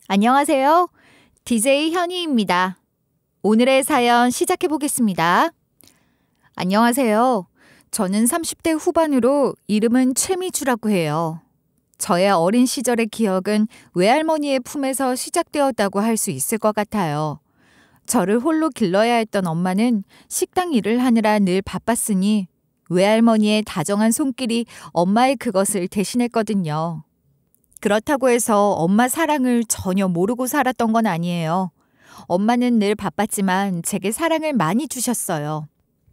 안녕하세요. DJ 현희입니다. 오늘의 사연 시작해 보겠습니다. 안녕하세요. 저는 30대 후반으로 이름은 최미주라고 해요. 저의 어린 시절의 기억은 외할머니의 품에서 시작되었다고 할 수 있을 것 같아요. 저를 홀로 길러야 했던 엄마는 식당 일을 하느라 늘 바빴으니 외할머니의 다정한 손길이 엄마의 그것을 대신했거든요. 그렇다고 해서 엄마 사랑을 전혀 모르고 살았던 건 아니에요. 엄마는 늘 바빴지만 제게 사랑을 많이 주셨어요.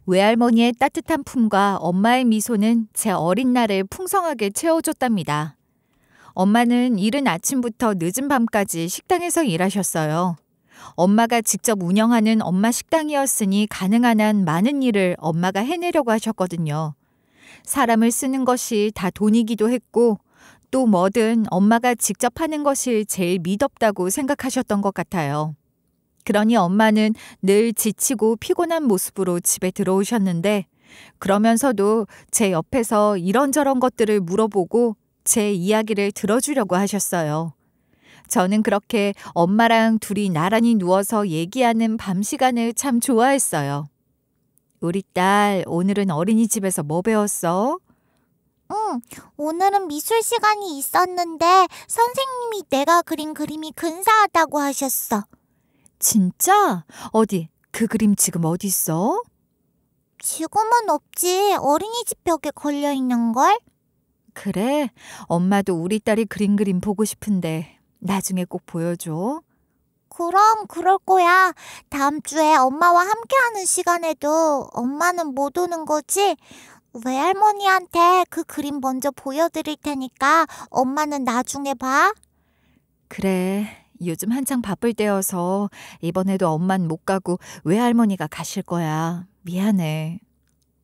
외할머니의 따뜻한 품과 엄마의 미소는 제 어린 날을 풍성하게 채워줬답니다. 엄마는 이른 아침부터 늦은 밤까지 식당에서 일하셨어요. 엄마가 직접 운영하는 엄마 식당이었으니 가능한 한 많은 일을 엄마가 해내려고 하셨거든요. 사람을 쓰는 것이 다 돈이기도 했고 또 뭐든 엄마가 직접 하는 것이 제일 미덥다고 생각하셨던 것 같아요. 그러니 엄마는 늘 지치고 피곤한 모습으로 집에 들어오셨는데 그러면서도 제 옆에서 이런저런 것들을 물어보고 제 이야기를 들어주려고 하셨어요. 저는 그렇게 엄마랑 둘이 나란히 누워서 얘기하는 밤 시간을 참 좋아했어요. 우리 딸, 오늘은 어린이집에서 뭐 배웠어? 응, 오늘은 미술 시간이 있었는데 선생님이 내가 그린 그림이 근사하다고 하셨어. 진짜? 어디? 그 그림 지금 어디 있어? 지금은 없지. 어린이집 벽에 걸려있는걸? 그래, 엄마도 우리 딸이 그린 그림 보고 싶은데 나중에 꼭 보여줘. 그럼 그럴 거야. 다음 주에 엄마와 함께하는 시간에도 엄마는 못 오는 거지? 외할머니한테 그 그림 먼저 보여드릴 테니까 엄마는 나중에 봐. 그래, 요즘 한창 바쁠 때여서 이번에도 엄만 못 가고 외할머니가 가실 거야. 미안해.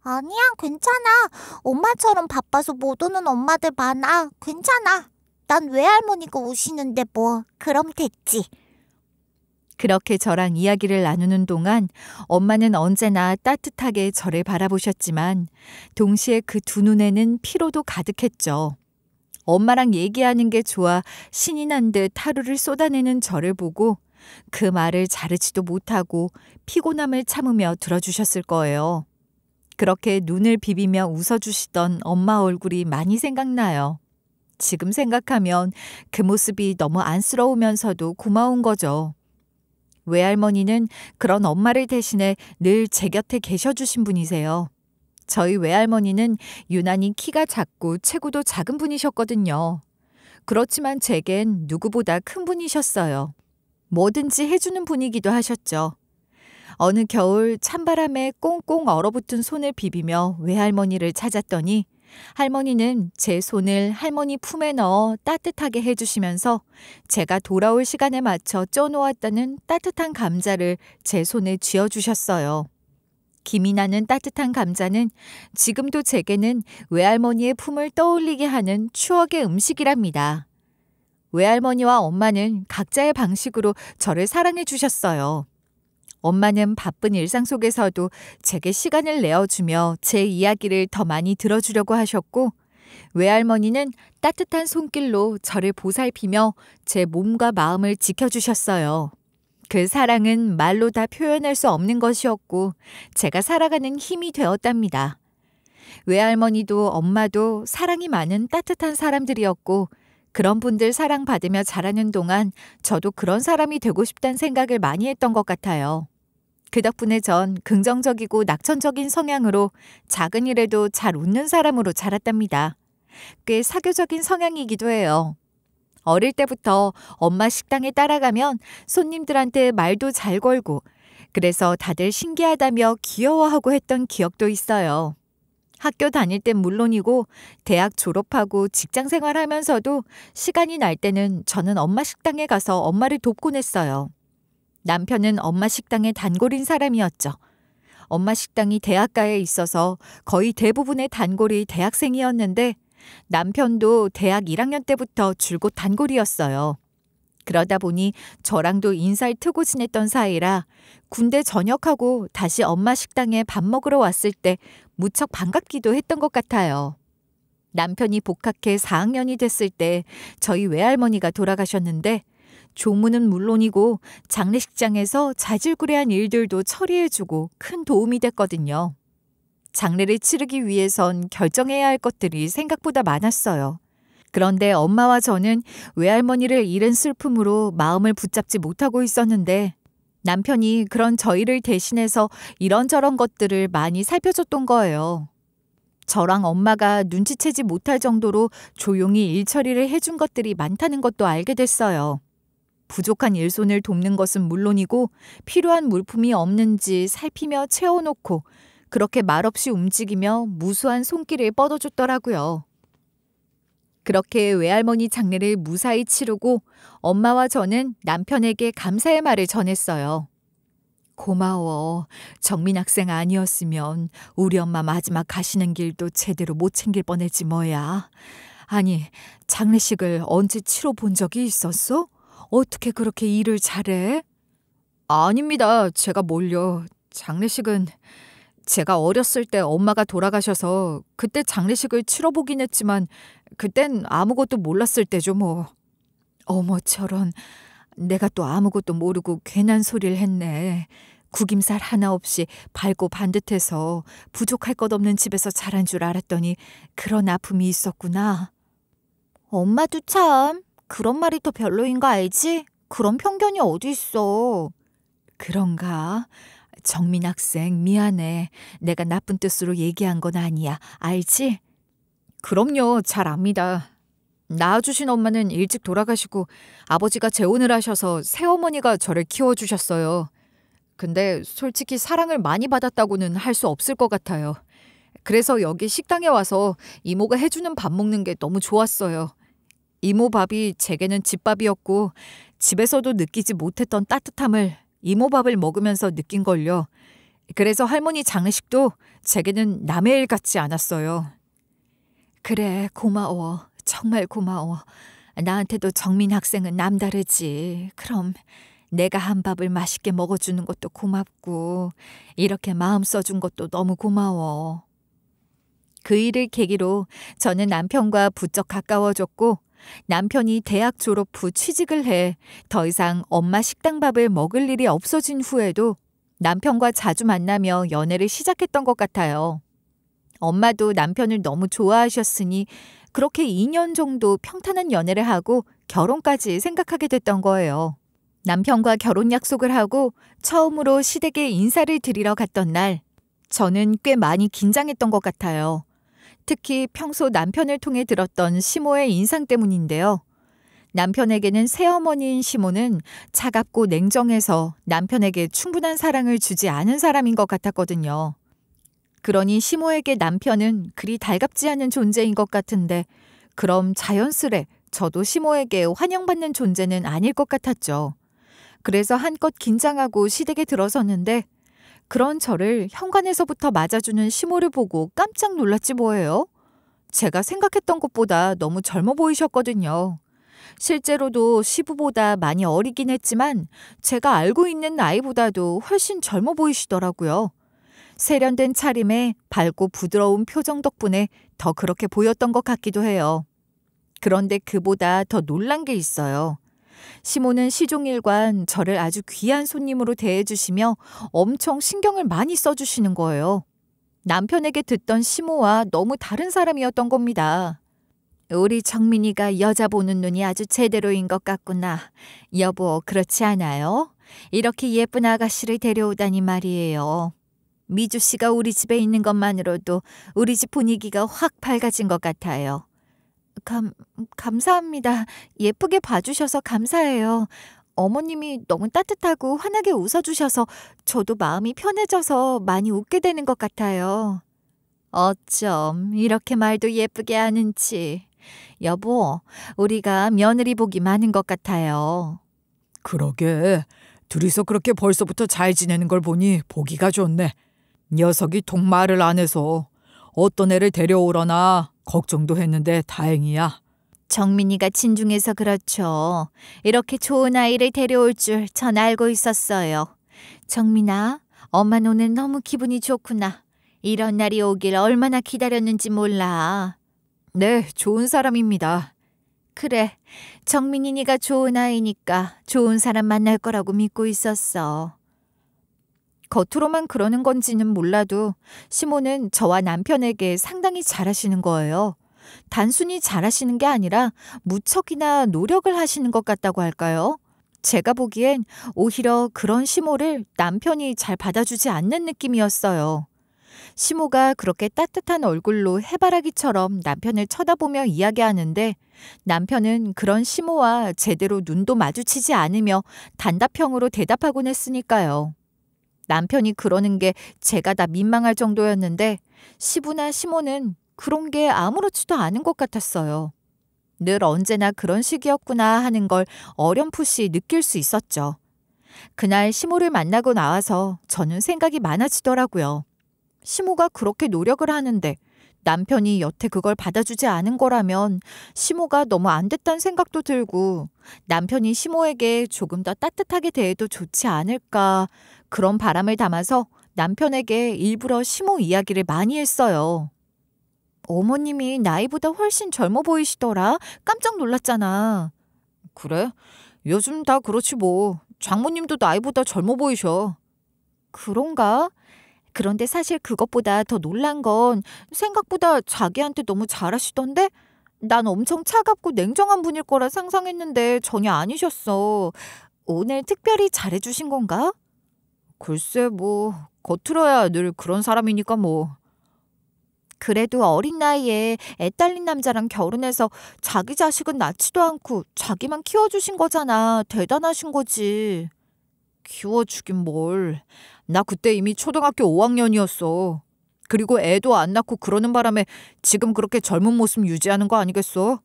아니야, 괜찮아. 엄마처럼 바빠서 못 오는 엄마들 많아. 괜찮아. 난 외할머니가 오시는데 뭐, 그럼 됐지. 그렇게 저랑 이야기를 나누는 동안 엄마는 언제나 따뜻하게 저를 바라보셨지만 동시에 그 두 눈에는 피로도 가득했죠. 엄마랑 얘기하는 게 좋아 신이 난 듯 하루를 쏟아내는 저를 보고 그 말을 자르지도 못하고 피곤함을 참으며 들어주셨을 거예요. 그렇게 눈을 비비며 웃어주시던 엄마 얼굴이 많이 생각나요. 지금 생각하면 그 모습이 너무 안쓰러우면서도 고마운 거죠. 외할머니는 그런 엄마를 대신해 늘 제 곁에 계셔주신 분이세요. 저희 외할머니는 유난히 키가 작고 체구도 작은 분이셨거든요. 그렇지만 제겐 누구보다 큰 분이셨어요. 뭐든지 해주는 분이기도 하셨죠. 어느 겨울 찬바람에 꽁꽁 얼어붙은 손을 비비며 외할머니를 찾았더니 할머니는 제 손을 할머니 품에 넣어 따뜻하게 해주시면서 제가 돌아올 시간에 맞춰 쪄놓았다는 따뜻한 감자를 제 손에 쥐어주셨어요. 김이 나는 따뜻한 감자는 지금도 제게는 외할머니의 품을 떠올리게 하는 추억의 음식이랍니다. 외할머니와 엄마는 각자의 방식으로 저를 사랑해 주셨어요. 엄마는 바쁜 일상 속에서도 제게 시간을 내어주며 제 이야기를 더 많이 들어주려고 하셨고 외할머니는 따뜻한 손길로 저를 보살피며 제 몸과 마음을 지켜주셨어요. 그 사랑은 말로 다 표현할 수 없는 것이었고 제가 살아가는 힘이 되었답니다. 외할머니도 엄마도 사랑이 많은 따뜻한 사람들이었고 그런 분들 사랑받으며 자라는 동안 저도 그런 사람이 되고 싶다는 생각을 많이 했던 것 같아요. 그 덕분에 전 긍정적이고 낙천적인 성향으로 작은 일에도 잘 웃는 사람으로 자랐답니다. 꽤 사교적인 성향이기도 해요. 어릴 때부터 엄마 식당에 따라가면 손님들한테 말도 잘 걸고 그래서 다들 신기하다며 귀여워하고 했던 기억도 있어요. 학교 다닐 땐 물론이고 대학 졸업하고 직장 생활하면서도 시간이 날 때는 저는 엄마 식당에 가서 엄마를 돕곤 했어요. 남편은 엄마 식당의 단골인 사람이었죠. 엄마 식당이 대학가에 있어서 거의 대부분의 단골이 대학생이었는데 남편도 대학 1학년 때부터 줄곧 단골이었어요. 그러다 보니 저랑도 인사를 트고 지냈던 사이라 군대 전역하고 다시 엄마 식당에 밥 먹으러 왔을 때 무척 반갑기도 했던 것 같아요. 남편이 복학해 4학년이 됐을 때 저희 외할머니가 돌아가셨는데 조문은 물론이고 장례식장에서 자질구레한 일들도 처리해주고 큰 도움이 됐거든요. 장례를 치르기 위해선 결정해야 할 것들이 생각보다 많았어요. 그런데 엄마와 저는 외할머니를 잃은 슬픔으로 마음을 붙잡지 못하고 있었는데 남편이 그런 저희를 대신해서 이런저런 것들을 많이 살펴줬던 거예요. 저랑 엄마가 눈치채지 못할 정도로 조용히 일 처리를 해준 것들이 많다는 것도 알게 됐어요. 부족한 일손을 돕는 것은 물론이고 필요한 물품이 없는지 살피며 채워놓고 그렇게 말없이 움직이며 무수한 손길을 뻗어줬더라고요. 그렇게 외할머니 장례를 무사히 치르고 엄마와 저는 남편에게 감사의 말을 전했어요. 고마워. 정민 학생 아니었으면 우리 엄마 마지막 가시는 길도 제대로 못 챙길 뻔했지 뭐야. 아니, 장례식을 언제 치러 본 적이 있었어? 어떻게 그렇게 일을 잘해? 아닙니다. 제가 뭘요. 장례식은 제가 어렸을 때 엄마가 돌아가셔서 그때 장례식을 치러보긴 했지만 그땐 아무것도 몰랐을 때죠 뭐. 어머 저런, 내가 또 아무것도 모르고 괜한 소리를 했네. 구김살 하나 없이 밝고 반듯해서 부족할 것 없는 집에서 자란 줄 알았더니 그런 아픔이 있었구나. 엄마도 참 그런 말이 더 별로인 거 알지? 그런 편견이 어디 있어. 그런가? 정민 학생 미안해. 내가 나쁜 뜻으로 얘기한 건 아니야. 알지? 그럼요. 잘 압니다. 낳아주신 엄마는 일찍 돌아가시고 아버지가 재혼을 하셔서 새어머니가 저를 키워주셨어요. 근데 솔직히 사랑을 많이 받았다고는 할 수 없을 것 같아요. 그래서 여기 식당에 와서 이모가 해주는 밥 먹는 게 너무 좋았어요. 이모 밥이 제게는 집밥이었고 집에서도 느끼지 못했던 따뜻함을 이모 밥을 먹으면서 느낀걸요. 그래서 할머니 장례식도 제게는 남의 일 같지 않았어요. 그래, 고마워. 정말 고마워. 나한테도 정민 학생은 남다르지. 그럼 내가 한 밥을 맛있게 먹어주는 것도 고맙고 이렇게 마음 써준 것도 너무 고마워. 그 일을 계기로 저는 남편과 부쩍 가까워졌고 남편이 대학 졸업 후 취직을 해 더 이상 엄마 식당밥을 먹을 일이 없어진 후에도 남편과 자주 만나며 연애를 시작했던 것 같아요. 엄마도 남편을 너무 좋아하셨으니 그렇게 2년 정도 평탄한 연애를 하고 결혼까지 생각하게 됐던 거예요. 남편과 결혼 약속을 하고 처음으로 시댁에 인사를 드리러 갔던 날, 저는 꽤 많이 긴장했던 것 같아요. 특히 평소 남편을 통해 들었던 시모의 인상 때문인데요. 남편에게는 새어머니인 시모는 차갑고 냉정해서 남편에게 충분한 사랑을 주지 않은 사람인 것 같았거든요. 그러니 시모에게 남편은 그리 달갑지 않은 존재인 것 같은데 그럼 자연스레 저도 시모에게 환영받는 존재는 아닐 것 같았죠. 그래서 한껏 긴장하고 시댁에 들어섰는데 그런 저를 현관에서부터 맞아주는 시모를 보고 깜짝 놀랐지 뭐예요. 제가 생각했던 것보다 너무 젊어 보이셨거든요. 실제로도 시부보다 많이 어리긴 했지만 제가 알고 있는 나이보다도 훨씬 젊어 보이시더라고요. 세련된 차림에 밝고 부드러운 표정 덕분에 더 그렇게 보였던 것 같기도 해요. 그런데 그보다 더 놀란 게 있어요. 시모는 시종일관 저를 아주 귀한 손님으로 대해주시며 엄청 신경을 많이 써주시는 거예요. 남편에게 듣던 시모와 너무 다른 사람이었던 겁니다. 우리 정민이가 여자 보는 눈이 아주 제대로인 것 같구나. 여보, 그렇지 않아요? 이렇게 예쁜 아가씨를 데려오다니 말이에요. 미주 씨가 우리 집에 있는 것만으로도 우리 집 분위기가 확 밝아진 것 같아요. 감사합니다. 예쁘게 봐주셔서 감사해요. 어머님이 너무 따뜻하고 환하게 웃어주셔서 저도 마음이 편해져서 많이 웃게 되는 것 같아요. 어쩜 이렇게 말도 예쁘게 하는지. 여보, 우리가 며느리 복이 많은 것 같아요. 그러게. 둘이서 그렇게 벌써부터 잘 지내는 걸 보니 보기가 좋네. 녀석이 통 말을 안 해서 어떤 애를 데려오려나 걱정도 했는데 다행이야. 정민이가 진중해서 그렇죠. 이렇게 좋은 아이를 데려올 줄 전 알고 있었어요. 정민아, 엄마는 오늘 너무 기분이 좋구나. 이런 날이 오길 얼마나 기다렸는지 몰라. 네, 좋은 사람입니다. 그래, 정민이니가 좋은 아이니까 좋은 사람 만날 거라고 믿고 있었어. 겉으로만 그러는 건지는 몰라도 시모는 저와 남편에게 상당히 잘하시는 거예요. 단순히 잘하시는 게 아니라 무척이나 노력을 하시는 것 같다고 할까요? 제가 보기엔 오히려 그런 시모를 남편이 잘 받아주지 않는 느낌이었어요. 시모가 그렇게 따뜻한 얼굴로 해바라기처럼 남편을 쳐다보며 이야기하는데 남편은 그런 시모와 제대로 눈도 마주치지 않으며 단답형으로 대답하곤 했으니까요. 남편이 그러는 게 제가 다 민망할 정도였는데 시부나 시모는 그런 게 아무렇지도 않은 것 같았어요. 늘 언제나 그런 식이었구나 하는 걸 어렴풋이 느낄 수 있었죠. 그날 시모를 만나고 나와서 저는 생각이 많아지더라고요. 시모가 그렇게 노력을 하는데 남편이 여태 그걸 받아주지 않은 거라면 시모가 너무 안 됐다는 생각도 들고 남편이 시모에게 조금 더 따뜻하게 대해도 좋지 않을까 그런 바람을 담아서 남편에게 일부러 시모 이야기를 많이 했어요. 어머님이 나이보다 훨씬 젊어 보이시더라. 깜짝 놀랐잖아. 그래? 요즘 다 그렇지 뭐. 장모님도 나이보다 젊어 보이셔. 그런가? 그런데 사실 그것보다 더 놀란 건 생각보다 자기한테 너무 잘하시던데? 난 엄청 차갑고 냉정한 분일 거라 상상했는데 전혀 아니셨어. 오늘 특별히 잘해주신 건가? 글쎄 뭐 겉으로야 늘 그런 사람이니까 뭐. 그래도 어린 나이에 애 딸린 남자랑 결혼해서 자기 자식은 낳지도 않고 자기만 키워주신 거잖아. 대단하신 거지. 키워주긴 뭘. 나 그때 이미 초등학교 5학년이었어. 그리고 애도 안 낳고 그러는 바람에 지금 그렇게 젊은 모습 유지하는 거 아니겠어?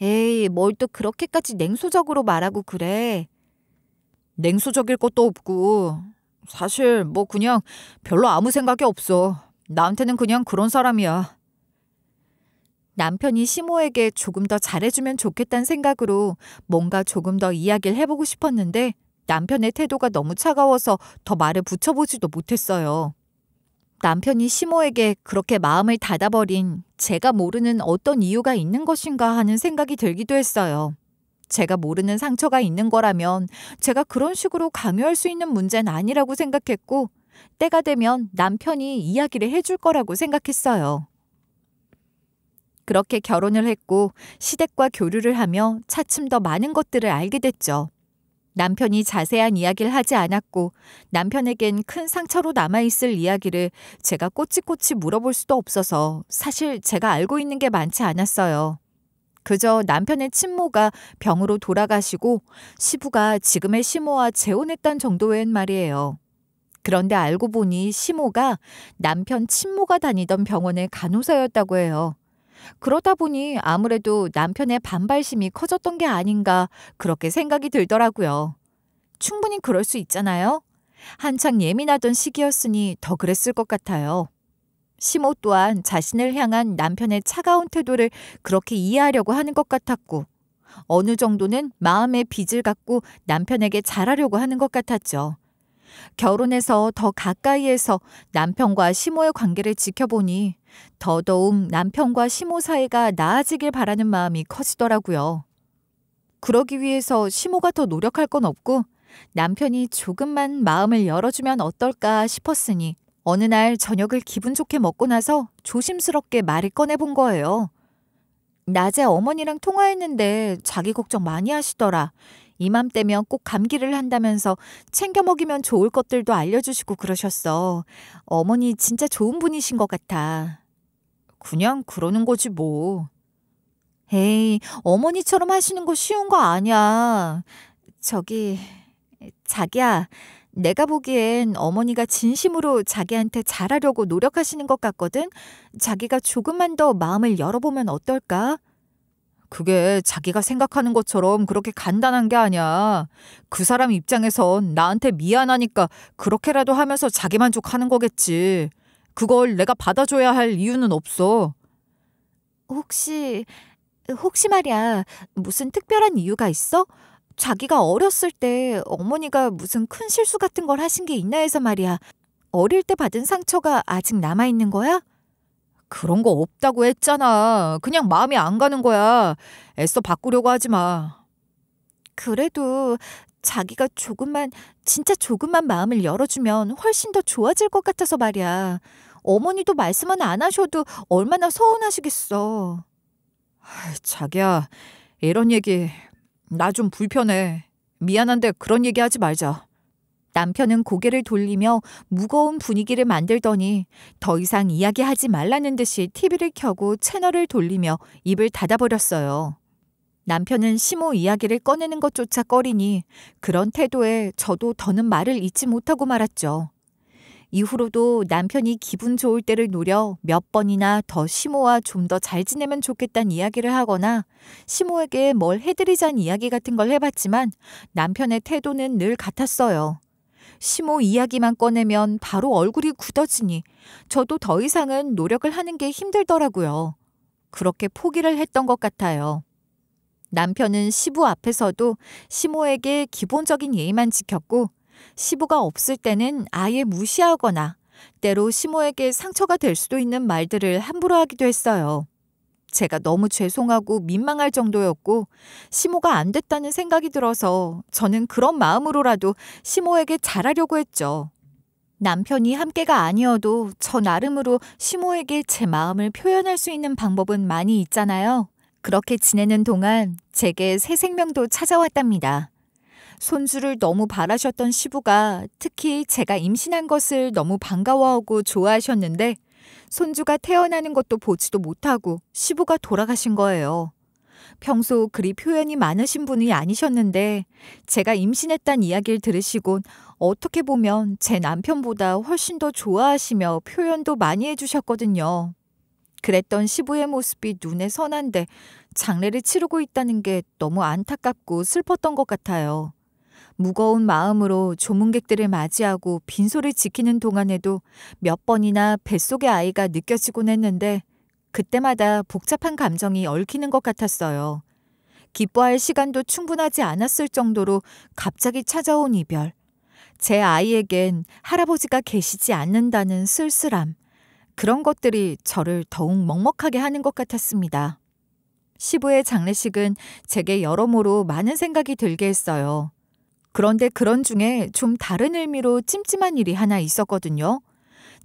에이, 뭘 또 그렇게까지 냉소적으로 말하고 그래. 냉소적일 것도 없고 사실 뭐 그냥 별로 아무 생각이 없어. 나한테는 그냥 그런 사람이야. 남편이 시모에게 조금 더 잘해주면 좋겠다는 생각으로 뭔가 조금 더 이야기를 해보고 싶었는데 남편의 태도가 너무 차가워서 더 말을 붙여보지도 못했어요. 남편이 시모에게 그렇게 마음을 닫아버린 제가 모르는 어떤 이유가 있는 것인가 하는 생각이 들기도 했어요. 제가 모르는 상처가 있는 거라면 제가 그런 식으로 강요할 수 있는 문제는 아니라고 생각했고 때가 되면 남편이 이야기를 해줄 거라고 생각했어요. 그렇게 결혼을 했고 시댁과 교류를 하며 차츰 더 많은 것들을 알게 됐죠. 남편이 자세한 이야기를 하지 않았고 남편에겐 큰 상처로 남아있을 이야기를 제가 꼬치꼬치 물어볼 수도 없어서 사실 제가 알고 있는 게 많지 않았어요. 그저 남편의 친모가 병으로 돌아가시고 시부가 지금의 시모와 재혼했단 정도의 말이에요. 그런데 알고 보니 시모가 남편 친모가 다니던 병원의 간호사였다고 해요. 그러다 보니 아무래도 남편의 반발심이 커졌던 게 아닌가 그렇게 생각이 들더라고요. 충분히 그럴 수 있잖아요. 한창 예민하던 시기였으니 더 그랬을 것 같아요. 시모 또한 자신을 향한 남편의 차가운 태도를 그렇게 이해하려고 하는 것 같았고 어느 정도는 마음의 빚을 갖고 남편에게 잘하려고 하는 것 같았죠. 결혼해서 더 가까이에서 남편과 시모의 관계를 지켜보니 더더욱 남편과 시모 사이가 나아지길 바라는 마음이 커지더라고요. 그러기 위해서 시모가 더 노력할 건 없고 남편이 조금만 마음을 열어주면 어떨까 싶었으니 어느 날 저녁을 기분 좋게 먹고 나서 조심스럽게 말을 꺼내본 거예요. 낮에 어머니랑 통화했는데 자기 걱정 많이 하시더라. 이맘때면 꼭 감기를 한다면서 챙겨 먹이면 좋을 것들도 알려주시고 그러셨어. 어머니 진짜 좋은 분이신 것 같아. 그냥 그러는 거지 뭐. 에이, 어머니처럼 하시는 거 쉬운 거 아니야. 자기야, 내가 보기엔 어머니가 진심으로 자기한테 잘하려고 노력하시는 것 같거든. 자기가 조금만 더 마음을 열어보면 어떨까? 그게 자기가 생각하는 것처럼 그렇게 간단한 게 아니야. 그 사람 입장에선 나한테 미안하니까 그렇게라도 하면서 자기 만족하는 거겠지. 그걸 내가 받아줘야 할 이유는 없어. 혹시 말이야, 무슨 특별한 이유가 있어? 자기가 어렸을 때 어머니가 무슨 큰 실수 같은 걸 하신 게 있나 해서 말이야. 어릴 때 받은 상처가 아직 남아있는 거야? 그런 거 없다고 했잖아. 그냥 마음이 안 가는 거야. 애써 바꾸려고 하지 마. 그래도 자기가 진짜 조금만 마음을 열어주면 훨씬 더 좋아질 것 같아서 말이야. 어머니도 말씀은 안 하셔도 얼마나 서운하시겠어. 자기야, 이런 얘기 나 좀 불편해. 미안한데 그런 얘기 하지 말자. 남편은 고개를 돌리며 무거운 분위기를 만들더니 더 이상 이야기하지 말라는 듯이 TV를 켜고 채널을 돌리며 입을 닫아버렸어요. 남편은 시모 이야기를 꺼내는 것조차 꺼리니 그런 태도에 저도 더는 말을 잇지 못하고 말았죠. 이후로도 남편이 기분 좋을 때를 노려 몇 번이나 더 시모와 좀 더 잘 지내면 좋겠다는 이야기를 하거나 시모에게 뭘 해드리자는 이야기 같은 걸 해봤지만 남편의 태도는 늘 같았어요. 시모 이야기만 꺼내면 바로 얼굴이 굳어지니 저도 더 이상은 노력을 하는 게 힘들더라고요. 그렇게 포기를 했던 것 같아요. 남편은 시부 앞에서도 시모에게 기본적인 예의만 지켰고 시부가 없을 때는 아예 무시하거나 때로 시모에게 상처가 될 수도 있는 말들을 함부로 하기도 했어요. 제가 너무 죄송하고 민망할 정도였고 시모가 안 됐다는 생각이 들어서 저는 그런 마음으로라도 시모에게 잘하려고 했죠. 남편이 함께가 아니어도 저 나름으로 시모에게 제 마음을 표현할 수 있는 방법은 많이 있잖아요. 그렇게 지내는 동안 제게 새 생명도 찾아왔답니다. 손주를 너무 바라셨던 시부가 특히 제가 임신한 것을 너무 반가워하고 좋아하셨는데 손주가 태어나는 것도 보지도 못하고 시부가 돌아가신 거예요. 평소 그리 표현이 많으신 분이 아니셨는데 제가 임신했다는 이야기를 들으시곤 어떻게 보면 제 남편보다 훨씬 더 좋아하시며 표현도 많이 해주셨거든요. 그랬던 시부의 모습이 눈에 선한데 장례를 치르고 있다는 게 너무 안타깝고 슬펐던 것 같아요. 무거운 마음으로 조문객들을 맞이하고 빈소를 지키는 동안에도 몇 번이나 뱃속의 아이가 느껴지곤 했는데 그때마다 복잡한 감정이 얽히는 것 같았어요. 기뻐할 시간도 충분하지 않았을 정도로 갑자기 찾아온 이별. 제 아이에겐 할아버지가 계시지 않는다는 쓸쓸함. 그런 것들이 저를 더욱 먹먹하게 하는 것 같았습니다. 시부의 장례식은 제게 여러모로 많은 생각이 들게 했어요. 그런데 그런 중에 좀 다른 의미로 찜찜한 일이 하나 있었거든요.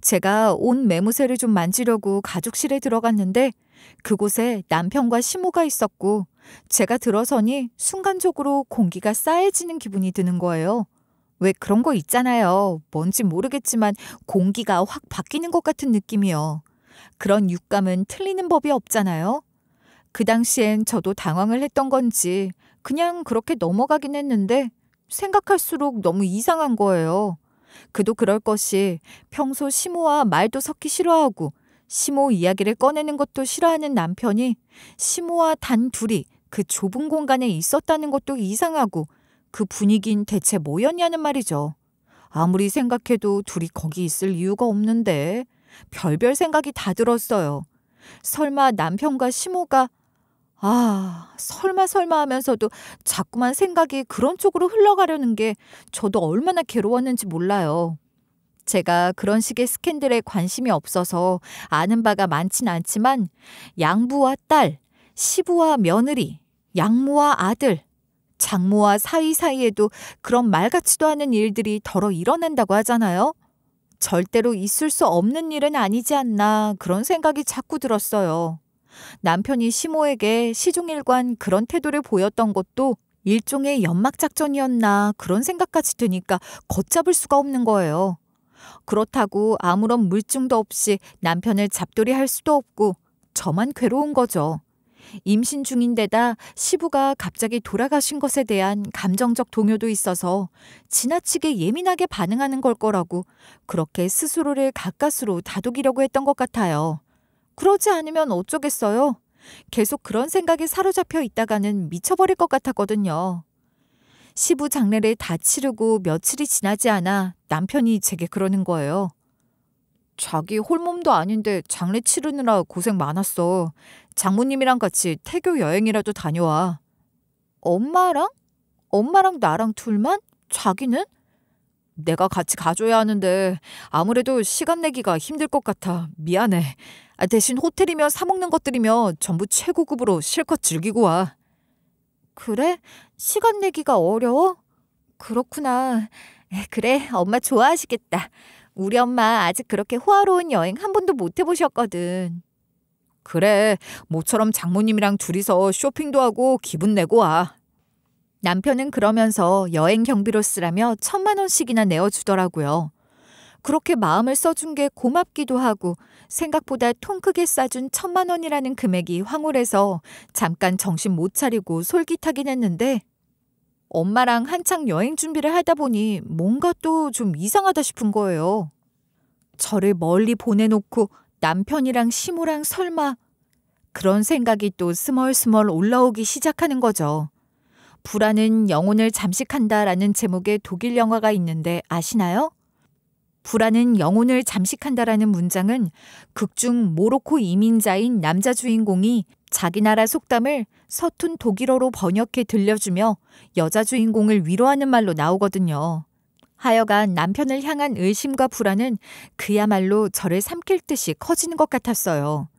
제가 온 매무새를 좀 만지려고 가족실에 들어갔는데 그곳에 남편과 시모가 있었고 제가 들어서니 순간적으로 공기가 싸해지는 기분이 드는 거예요. 왜 그런 거 있잖아요. 뭔지 모르겠지만 공기가 확 바뀌는 것 같은 느낌이요. 그런 육감은 틀리는 법이 없잖아요. 그 당시엔 저도 당황을 했던 건지 그냥 그렇게 넘어가긴 했는데 생각할수록 너무 이상한 거예요. 그도 그럴 것이 평소 시모와 말도 섞기 싫어하고 시모 이야기를 꺼내는 것도 싫어하는 남편이 시모와 단 둘이 그 좁은 공간에 있었다는 것도 이상하고 그 분위기는 대체 뭐였냐는 말이죠. 아무리 생각해도 둘이 거기 있을 이유가 없는데 별별 생각이 다 들었어요. 설마 남편과 시모가 설마 하면서도 자꾸만 생각이 그런 쪽으로 흘러가려는 게 저도 얼마나 괴로웠는지 몰라요. 제가 그런 식의 스캔들에 관심이 없어서 아는 바가 많진 않지만 양부와 딸, 시부와 며느리, 양모와 아들, 장모와 사이사이에도 그런 말 같지도 않은 일들이 덜어 일어난다고 하잖아요. 절대로 있을 수 없는 일은 아니지 않나 그런 생각이 자꾸 들었어요. 남편이 시모에게 시종일관 그런 태도를 보였던 것도 일종의 연막작전이었나 그런 생각까지 드니까 걷잡을 수가 없는 거예요. 그렇다고 아무런 물증도 없이 남편을 잡돌이할 수도 없고 저만 괴로운 거죠. 임신 중인데다 시부가 갑자기 돌아가신 것에 대한 감정적 동요도 있어서 지나치게 예민하게 반응하는 걸 거라고 그렇게 스스로를 가까스로 다독이려고 했던 것 같아요. 그러지 않으면 어쩌겠어요. 계속 그런 생각에 사로잡혀 있다가는 미쳐버릴 것 같았거든요. 시부 장례를 다 치르고 며칠이 지나지 않아 남편이 제게 그러는 거예요. 자기 홀몸도 아닌데 장례 치르느라 고생 많았어. 장모님이랑 같이 태교 여행이라도 다녀와. 엄마랑? 엄마랑 나랑 둘만? 자기는? 내가 같이 가줘야 하는데 아무래도 시간 내기가 힘들 것 같아. 미안해. 대신 호텔이며 사 먹는 것들이며 전부 최고급으로 실컷 즐기고 와. 그래? 시간 내기가 어려워? 그렇구나. 그래, 엄마 좋아하시겠다. 우리 엄마 아직 그렇게 호화로운 여행 한 번도 못 해보셨거든. 그래, 모처럼 장모님이랑 둘이서 쇼핑도 하고 기분 내고 와. 남편은 그러면서 여행 경비로 쓰라며 1,000만 원씩이나 내어주더라고요. 그렇게 마음을 써준 게 고맙기도 하고 생각보다 통 크게 싸준 1,000만 원이라는 금액이 황홀해서 잠깐 정신 못 차리고 솔깃하긴 했는데 엄마랑 한창 여행 준비를 하다 보니 뭔가 또 좀 이상하다 싶은 거예요. 저를 멀리 보내놓고 남편이랑 시모랑 설마 그런 생각이 또 스멀스멀 올라오기 시작하는 거죠. 불안은 영혼을 잠식한다라는 제목의 독일 영화가 있는데 아시나요? 불안은 영혼을 잠식한다라는 문장은 극중 모로코 이민자인 남자 주인공이 자기 나라 속담을 서툰 독일어로 번역해 들려주며 여자 주인공을 위로하는 말로 나오거든요. 하여간 남편을 향한 의심과 불안은 그야말로 저를 삼킬 듯이 커지는 것 같았어요.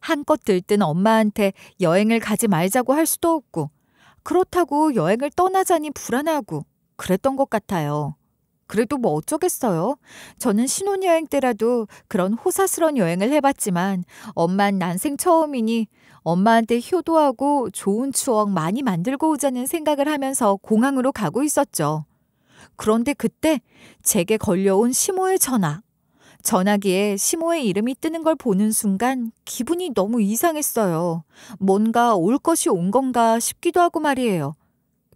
한껏 들뜬 엄마한테 여행을 가지 말자고 할 수도 없고 그렇다고 여행을 떠나자니 불안하고 그랬던 것 같아요. 그래도 뭐 어쩌겠어요. 저는 신혼여행 때라도 그런 호사스러운 여행을 해봤지만 엄만 난생 처음이니 엄마한테 효도하고 좋은 추억 많이 만들고 오자는 생각을 하면서 공항으로 가고 있었죠. 그런데 그때 제게 걸려온 시모의 전화. 전화기에 시모의 이름이 뜨는 걸 보는 순간 기분이 너무 이상했어요. 뭔가 올 것이 온 건가 싶기도 하고 말이에요.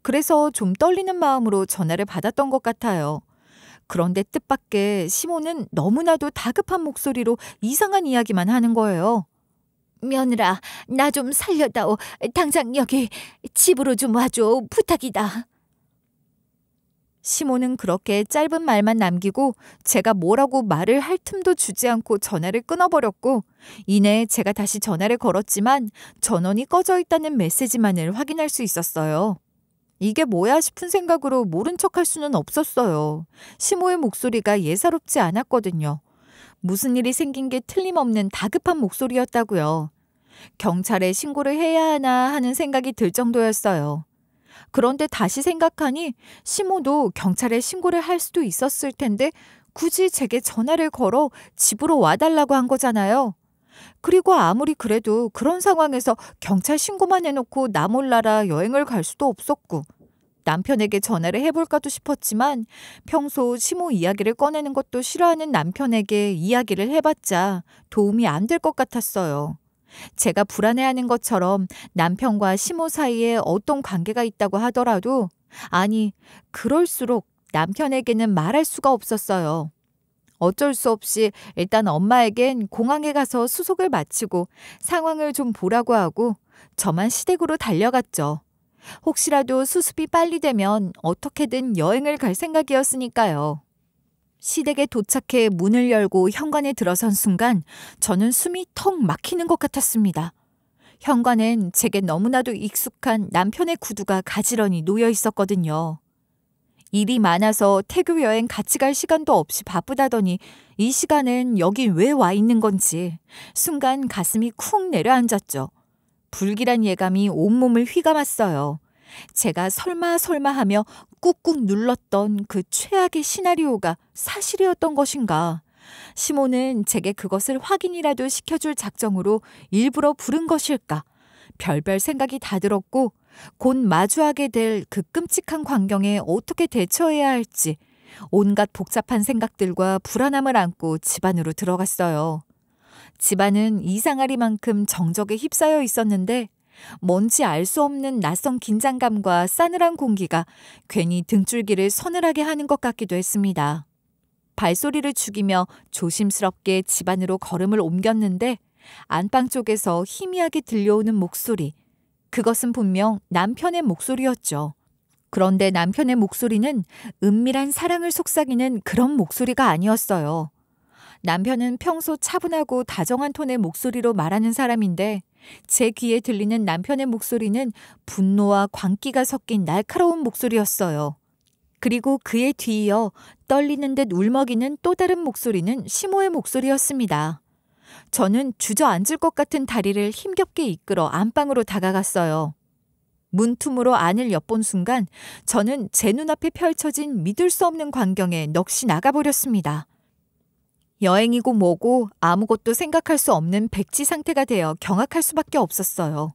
그래서 좀 떨리는 마음으로 전화를 받았던 것 같아요. 그런데 뜻밖의 시모는 너무나도 다급한 목소리로 이상한 이야기만 하는 거예요. 며느라, 나 좀 살려다오. 당장 여기 집으로 좀 와줘. 부탁이다. 시모는 그렇게 짧은 말만 남기고 제가 뭐라고 말을 할 틈도 주지 않고 전화를 끊어버렸고 이내 제가 다시 전화를 걸었지만 전원이 꺼져 있다는 메시지만을 확인할 수 있었어요. 이게 뭐야 싶은 생각으로 모른 척할 수는 없었어요. 시모의 목소리가 예사롭지 않았거든요. 무슨 일이 생긴 게 틀림없는 다급한 목소리였다고요. 경찰에 신고를 해야 하나 하는 생각이 들 정도였어요. 그런데 다시 생각하니 시모도 경찰에 신고를 할 수도 있었을 텐데 굳이 제게 전화를 걸어 집으로 와달라고 한 거잖아요. 그리고 아무리 그래도 그런 상황에서 경찰 신고만 해놓고 나 몰라라 여행을 갈 수도 없었고 남편에게 전화를 해볼까도 싶었지만 평소 시모 이야기를 꺼내는 것도 싫어하는 남편에게 이야기를 해봤자 도움이 안 될 것 같았어요. 제가 불안해하는 것처럼 남편과 시모 사이에 어떤 관계가 있다고 하더라도 아니 그럴수록 남편에게는 말할 수가 없었어요. 어쩔 수 없이 일단 엄마에겐 공항에 가서 수속을 마치고 상황을 좀 보라고 하고 저만 시댁으로 달려갔죠. 혹시라도 수습이 빨리 되면 어떻게든 여행을 갈 생각이었으니까요. 시댁에 도착해 문을 열고 현관에 들어선 순간 저는 숨이 턱 막히는 것 같았습니다. 현관엔 제게 너무나도 익숙한 남편의 구두가 가지런히 놓여 있었거든요. 일이 많아서 태교 여행 같이 갈 시간도 없이 바쁘다더니 이 시간엔 여긴 왜 와 있는 건지 순간 가슴이 쿵 내려앉았죠. 불길한 예감이 온몸을 휘감았어요. 제가 설마 하며 꾹꾹 눌렀던 그 최악의 시나리오가 사실이었던 것인가. 시모는 제게 그것을 확인이라도 시켜줄 작정으로 일부러 부른 것일까. 별별 생각이 다 들었고 곧 마주하게 될 그 끔찍한 광경에 어떻게 대처해야 할지 온갖 복잡한 생각들과 불안함을 안고 집 안으로 들어갔어요. 집안은 이상하리만큼 정적에 휩싸여 있었는데 뭔지 알 수 없는 낯선 긴장감과 싸늘한 공기가 괜히 등줄기를 서늘하게 하는 것 같기도 했습니다. 발소리를 죽이며 조심스럽게 집 안으로 걸음을 옮겼는데 안방 쪽에서 희미하게 들려오는 목소리. 그것은 분명 남편의 목소리였죠. 그런데 남편의 목소리는 은밀한 사랑을 속삭이는 그런 목소리가 아니었어요. 남편은 평소 차분하고 다정한 톤의 목소리로 말하는 사람인데 제 귀에 들리는 남편의 목소리는 분노와 광기가 섞인 날카로운 목소리였어요. 그리고 그에 뒤이어 떨리는 듯 울먹이는 또 다른 목소리는 시모의 목소리였습니다. 저는 주저앉을 것 같은 다리를 힘겹게 이끌어 안방으로 다가갔어요. 문틈으로 안을 엿본 순간 저는 제 눈앞에 펼쳐진 믿을 수 없는 광경에 넋이 나가버렸습니다. 여행이고 뭐고 아무것도 생각할 수 없는 백지 상태가 되어 경악할 수밖에 없었어요.